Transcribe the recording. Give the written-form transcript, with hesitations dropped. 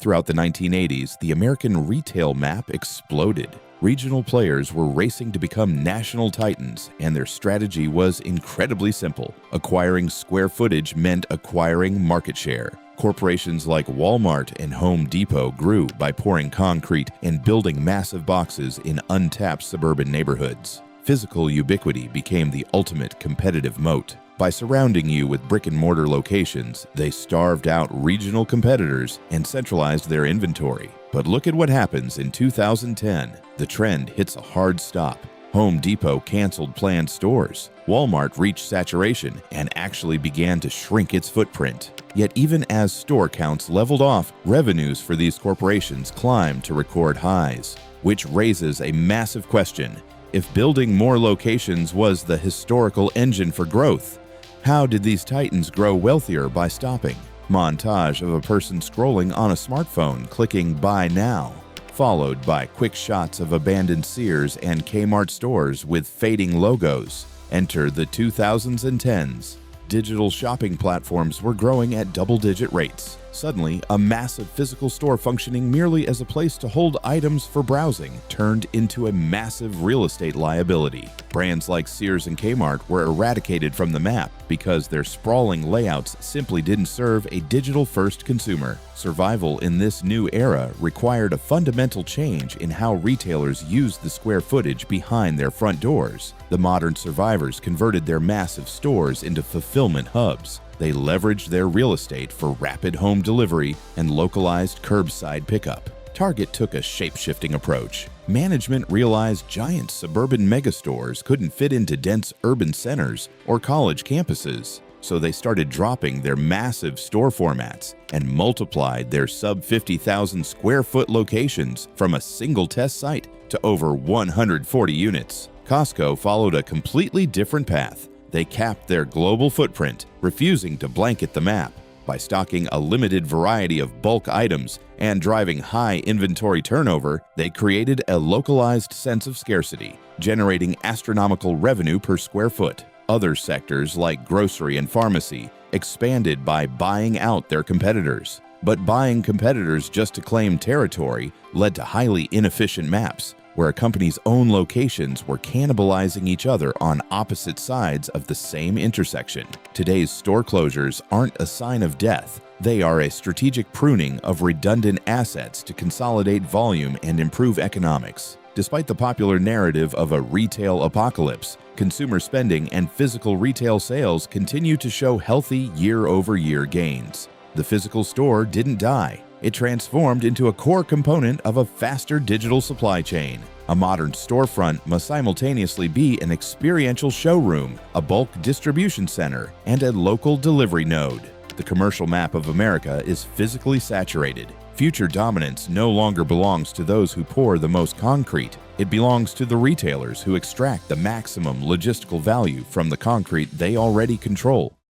Throughout the 1980s, the American retail map exploded. Regional players were racing to become national titans, and their strategy was incredibly simple. Acquiring square footage meant acquiring market share. Corporations like Walmart and Home Depot grew by pouring concrete and building massive boxes in untapped suburban neighborhoods. Physical ubiquity became the ultimate competitive moat. By surrounding you with brick-and-mortar locations, they starved out regional competitors and centralized their inventory. But look at what happens in 2010. The trend hits a hard stop. Home Depot canceled planned stores. Walmart reached saturation and actually began to shrink its footprint. Yet even as store counts leveled off, revenues for these corporations climbed to record highs, which raises a massive question. If building more locations was the historical engine for growth, how did these titans grow wealthier by stopping? Montage of a person scrolling on a smartphone clicking Buy Now, followed by quick shots of abandoned Sears and Kmart stores with fading logos. Enter the 2010s. Digital shopping platforms were growing at double-digit rates. Suddenly, a massive physical store functioning merely as a place to hold items for browsing turned into a massive real estate liability. Brands like Sears and Kmart were eradicated from the map because their sprawling layouts simply didn't serve a digital-first consumer. Survival in this new era required a fundamental change in how retailers used the square footage behind their front doors. The modern survivors converted their massive stores into fulfillment hubs. They leveraged their real estate for rapid home delivery and localized curbside pickup. Target took a shape-shifting approach. Management realized giant suburban megastores couldn't fit into dense urban centers or college campuses, so they started dropping their massive store formats and multiplied their sub-50,000 square foot locations from a single test site to over 140 units. Costco followed a completely different path. They capped their global footprint, refusing to blanket the map. By stocking a limited variety of bulk items and driving high inventory turnover, they created a localized sense of scarcity, generating astronomical revenue per square foot. Other sectors like grocery and pharmacy expanded by buying out their competitors. But buying competitors just to claim territory led to highly inefficient maps, where a company's own locations were cannibalizing each other on opposite sides of the same intersection. Today's store closures aren't a sign of death. They are a strategic pruning of redundant assets to consolidate volume and improve economics. Despite the popular narrative of a retail apocalypse, consumer spending and physical retail sales continue to show healthy year-over-year gains. The physical store didn't die. It transformed into a core component of a faster digital supply chain. A modern storefront must simultaneously be an experiential showroom, a bulk distribution center, and a local delivery node. The commercial map of America is physically saturated. Future dominance no longer belongs to those who pour the most concrete. It belongs to the retailers who extract the maximum logistical value from the concrete they already control.